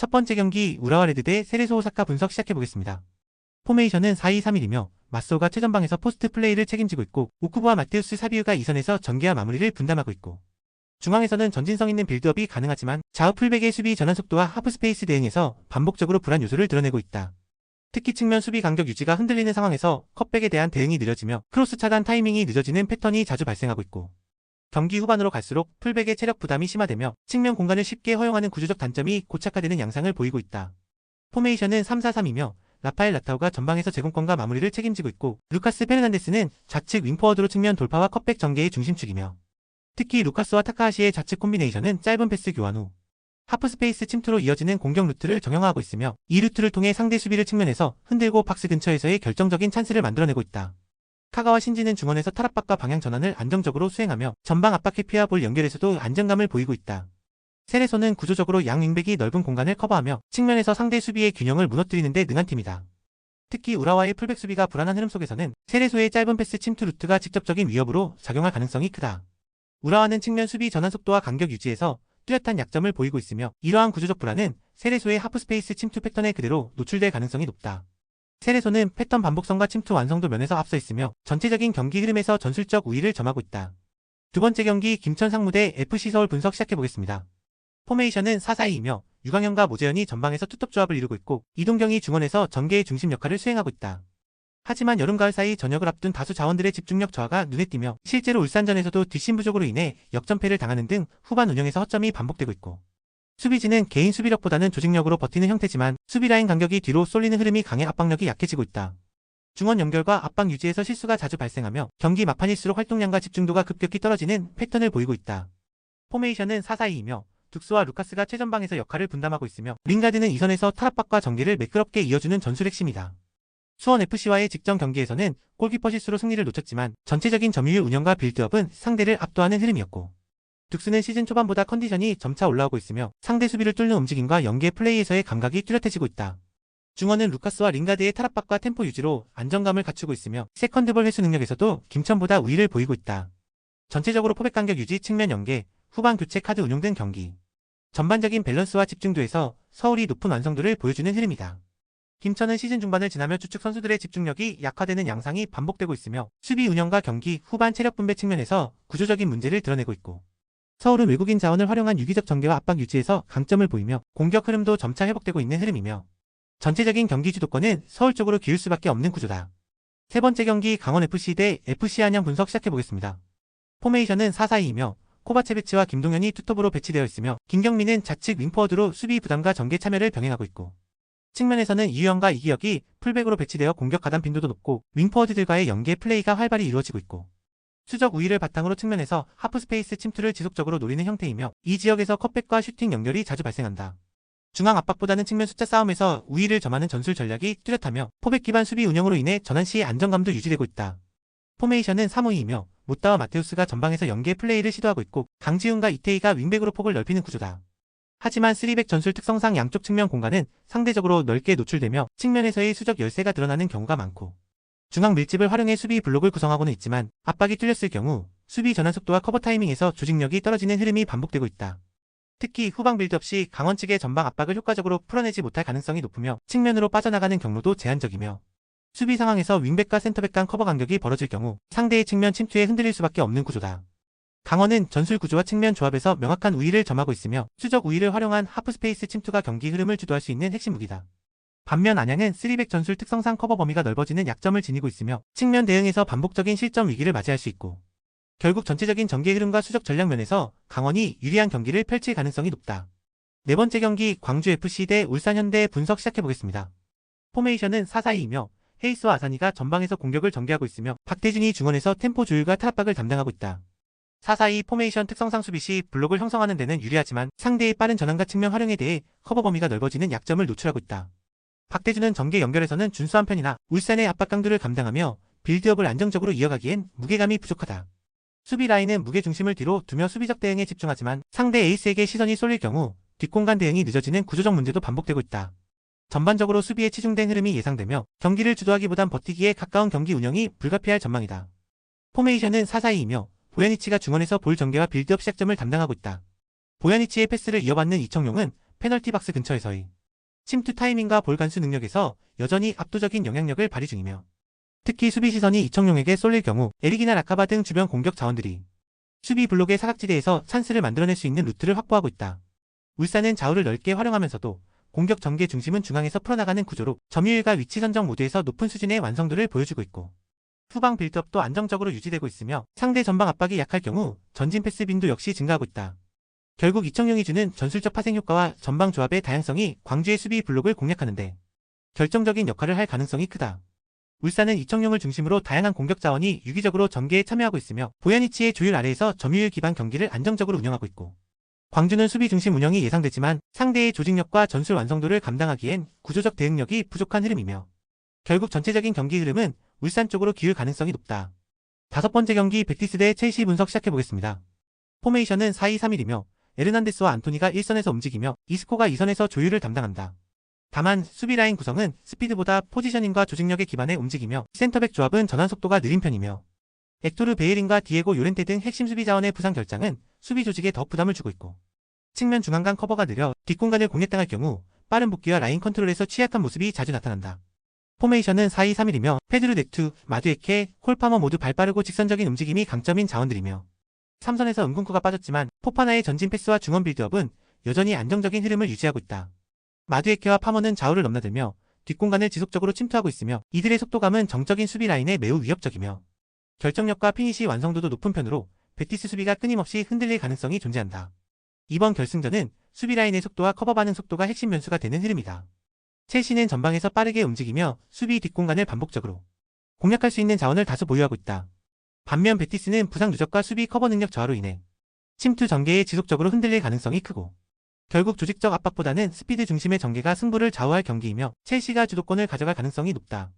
첫 번째 경기 우라와 레드 대 세레소 오사카 분석 시작해보겠습니다. 포메이션은 4-2-3-1이며 마소가 최전방에서 포스트 플레이를 책임지고 있고 오쿠보와 마테우스 사비우가 2선에서 전개와 마무리를 분담하고 있고 중앙에서는 전진성 있는 빌드업이 가능하지만 좌우 풀백의 수비 전환 속도와 하프스페이스 대응에서 반복적으로 불안 요소를 드러내고 있다. 특히 측면 수비 간격 유지가 흔들리는 상황에서 컷백에 대한 대응이 느려지며 크로스 차단 타이밍이 늦어지는 패턴이 자주 발생하고 있고 경기 후반으로 갈수록 풀백의 체력 부담이 심화되며 측면 공간을 쉽게 허용하는 구조적 단점이 고착화되는 양상을 보이고 있다. 포메이션은 3-4-3이며 라파엘 라타오가 전방에서 제공권과 마무리를 책임지고 있고 루카스 페르난데스는 좌측 윙포워드로 측면 돌파와 컷백 전개의 중심축이며 특히 루카스와 타카하시의 좌측 콤비네이션은 짧은 패스 교환 후 하프스페이스 침투로 이어지는 공격 루트를 정형화하고 있으며 이 루트를 통해 상대 수비를 측면에서 흔들고 박스 근처에서의 결정적인 찬스를 만들어내고 있다. 카가와 신지는 중원에서 탈압박과 방향 전환을 안정적으로 수행하며 전방 압박 해피와 볼 연결에서도 안정감을 보이고 있다. 세레소는 구조적으로 양 윙백이 넓은 공간을 커버하며 측면에서 상대 수비의 균형을 무너뜨리는 데 능한 팀이다. 특히 우라와의 풀백 수비가 불안한 흐름 속에서는 세레소의 짧은 패스 침투 루트가 직접적인 위협으로 작용할 가능성이 크다. 우라와는 측면 수비 전환 속도와 간격 유지에서 뚜렷한 약점을 보이고 있으며 이러한 구조적 불안은 세레소의 하프스페이스 침투 패턴에 그대로 노출될 가능성이 높다. 세레소는 패턴 반복성과 침투 완성도 면에서 앞서 있으며 전체적인 경기 흐름에서 전술적 우위를 점하고 있다. 두 번째 경기 김천 상무 대 FC서울 분석 시작해보겠습니다. 포메이션은 4-4-2이며 유강현과 모재현이 전방에서 투톱 조합을 이루고 있고 이동경이 중원에서 전개의 중심 역할을 수행하고 있다. 하지만 여름-가을 사이 전역을 앞둔 다수 자원들의 집중력 저하가 눈에 띄며 실제로 울산전에서도 뒷심 부족으로 인해 역전패를 당하는 등 후반 운영에서 허점이 반복되고 있고 수비진은 개인 수비력보다는 조직력으로 버티는 형태지만 수비라인 간격이 뒤로 쏠리는 흐름이 강해 압박력이 약해지고 있다. 중원 연결과 압박 유지에서 실수가 자주 발생하며 경기 막판일수록 활동량과 집중도가 급격히 떨어지는 패턴을 보이고 있다. 포메이션은 4-4-2이며 둑스와 루카스가 최전방에서 역할을 분담하고 있으며 링가드는 2선에서 탈압박과 전개를 매끄럽게 이어주는 전술 핵심이다. 수원FC와의 직전 경기에서는 골키퍼 실수로 승리를 놓쳤지만 전체적인 점유율 운영과 빌드업은 상대를 압도하는 흐름이었고 둑스는 시즌 초반보다 컨디션이 점차 올라오고 있으며 상대 수비를 뚫는 움직임과 연계 플레이에서의 감각이 뚜렷해지고 있다. 중원은 루카스와 링가드의 탈압박과 템포 유지로 안정감을 갖추고 있으며 세컨드볼 회수 능력에서도 김천보다 우위를 보이고 있다. 전체적으로 포백 간격 유지 측면 연계, 후반 교체 카드 운용 등 경기 전반적인 밸런스와 집중도에서 서울이 높은 완성도를 보여주는 흐름이다. 김천은 시즌 중반을 지나며 주축 선수들의 집중력이 약화되는 양상이 반복되고 있으며 수비 운영과 경기 후반 체력 분배 측면에서 구조적인 문제를 드러내고 있고 서울은 외국인 자원을 활용한 유기적 전개와 압박 유지에서 강점을 보이며 공격 흐름도 점차 회복되고 있는 흐름이며 전체적인 경기 주도권은 서울 쪽으로 기울 수밖에 없는 구조다. 세 번째 경기 강원FC 대 FC 안양 분석 시작해보겠습니다. 포메이션은 4-4-2이며 코바체비치와 김동현이 투톱으로 배치되어 있으며 김경민은 좌측 윙포워드로 수비 부담과 전개 참여를 병행하고 있고 측면에서는 이유영과 이기혁이 풀백으로 배치되어 공격 가담 빈도도 높고 윙포워드들과의 연계 플레이가 활발히 이루어지고 있고 수적 우위를 바탕으로 측면에서 하프스페이스 침투를 지속적으로 노리는 형태이며 이 지역에서 컷백과 슈팅 연결이 자주 발생한다. 중앙 압박보다는 측면 숫자 싸움에서 우위를 점하는 전술 전략이 뚜렷하며 포백 기반 수비 운영으로 인해 전환 시 안정감도 유지되고 있다. 포메이션은 3-5-2이며 모따와 마테우스가 전방에서 연계 플레이를 시도하고 있고 강지훈과 이태희가 윙백으로 폭을 넓히는 구조다. 하지만 3백 전술 특성상 양쪽 측면 공간은 상대적으로 넓게 노출되며 측면에서의 수적 열세가 드러나는 경우가 많고 중앙 밀집을 활용해 수비 블록을 구성하고는 있지만 압박이 뚫렸을 경우 수비 전환 속도와 커버 타이밍에서 조직력이 떨어지는 흐름이 반복되고 있다. 특히 후방 빌드업 시 강원 측의 전방 압박을 효과적으로 풀어내지 못할 가능성이 높으며 측면으로 빠져나가는 경로도 제한적이며 수비 상황에서 윙백과 센터백 간 커버 간격이 벌어질 경우 상대의 측면 침투에 흔들릴 수밖에 없는 구조다. 강원은 전술 구조와 측면 조합에서 명확한 우위를 점하고 있으며 수적 우위를 활용한 하프스페이스 침투가 경기 흐름을 주도할 수 있는 핵심 무기다. 반면 안양은 3백 전술 특성상 커버 범위가 넓어지는 약점을 지니고 있으며 측면 대응에서 반복적인 실점 위기를 맞이할 수 있고 결국 전체적인 전개 흐름과 수적 전략 면에서 강원이 유리한 경기를 펼칠 가능성이 높다. 네 번째 경기 광주FC 대 울산현대 분석 시작해보겠습니다. 포메이션은 4-4-2이며 헤이스와 아사니가 전방에서 공격을 전개하고 있으며 박태준이 중원에서 템포 조율과 탈압박을 담당하고 있다. 4-4-2 포메이션 특성상 수비 시 블록을 형성하는 데는 유리하지만 상대의 빠른 전환과 측면 활용에 대해 커버 범위가 넓어지는 약점을 노출하고 있다. 박태준은 전개 연결에서는 준수한 편이나 울산의 압박 강도를 감당하며 빌드업을 안정적으로 이어가기엔 무게감이 부족하다. 수비 라인은 무게 중심을 뒤로 두며 수비적 대응에 집중하지만 상대 에이스에게 시선이 쏠릴 경우 뒷공간 대응이 늦어지는 구조적 문제도 반복되고 있다. 전반적으로 수비에 치중된 흐름이 예상되며 경기를 주도하기보단 버티기에 가까운 경기 운영이 불가피할 전망이다. 포메이션은 4-4-2이며 보야니치가 중원에서 볼 전개와 빌드업 시작점을 담당하고 있다. 보야니치의 패스를 이어받는 이청용은 페널티 박스 근처에서의 침투 타이밍과 볼 간수 능력에서 여전히 압도적인 영향력을 발휘 중이며 특히 수비 시선이 이청용에게 쏠릴 경우 에릭이나 라카바 등 주변 공격 자원들이 수비 블록의 사각지대에서 찬스를 만들어낼 수 있는 루트를 확보하고 있다. 울산은 좌우를 넓게 활용하면서도 공격 전개 중심은 중앙에서 풀어나가는 구조로 점유율과 위치 선정 모두에서 높은 수준의 완성도를 보여주고 있고 후방 빌드업도 안정적으로 유지되고 있으며 상대 전방 압박이 약할 경우 전진 패스 빈도 역시 증가하고 있다. 결국 이청용이 주는 전술적 파생 효과와 전방 조합의 다양성이 광주의 수비 블록을 공략하는데 결정적인 역할을 할 가능성이 크다. 울산은 이청용을 중심으로 다양한 공격 자원이 유기적으로 전개에 참여하고 있으며 보야니치의 조율 아래에서 점유율 기반 경기를 안정적으로 운영하고 있고 광주는 수비 중심 운영이 예상되지만 상대의 조직력과 전술 완성도를 감당하기엔 구조적 대응력이 부족한 흐름이며 결국 전체적인 경기 흐름은 울산 쪽으로 기울 가능성이 높다. 다섯 번째 경기 베티스 대 첼시 분석 시작해보겠습니다. 포메이션은 4-2-3-1이며 에르난데스와 안토니가 1선에서 움직이며 이스코가 2선에서 조율을 담당한다. 다만 수비 라인 구성은 스피드보다 포지셔닝과 조직력에 기반해 움직이며 센터백 조합은 전환 속도가 느린 편이며 액토르 베이erin과 디에고 요렌테 등 핵심 수비 자원의 부상 결장은 수비 조직에 더 부담을 주고 있고 측면 중앙 간 커버가 느려 뒷공간을 공략당할 경우 빠른 복귀와 라인 컨트롤에서 취약한 모습이 자주 나타난다. 포메이션은 4-2-3-1이며 페드루 넥투, 마두에케, 콜파머 모두 발빠르고 직선적인 움직임이 강점인 자원들이며 3선에서 은군쿠가 빠졌지만 포파나의 전진 패스와 중원 빌드업은 여전히 안정적인 흐름을 유지하고 있다. 마두에케와 파머는 좌우를 넘나들며 뒷공간을 지속적으로 침투하고 있으며 이들의 속도감은 정적인 수비 라인에 매우 위협적이며 결정력과 피니시 완성도도 높은 편으로 베티스 수비가 끊임없이 흔들릴 가능성이 존재한다. 이번 결승전은 수비 라인의 속도와 커버 반응 속도가 핵심 변수가 되는 흐름이다. 첼시는 전방에서 빠르게 움직이며 수비 뒷공간을 반복적으로 공략할 수 있는 자원을 다수 보유하고 있다. 반면 베티스는 부상 누적과 수비 커버 능력 저하로 인해 침투 전개에 지속적으로 흔들릴 가능성이 크고 결국 조직적 압박보다는 스피드 중심의 전개가 승부를 좌우할 경기이며 첼시가 주도권을 가져갈 가능성이 높다.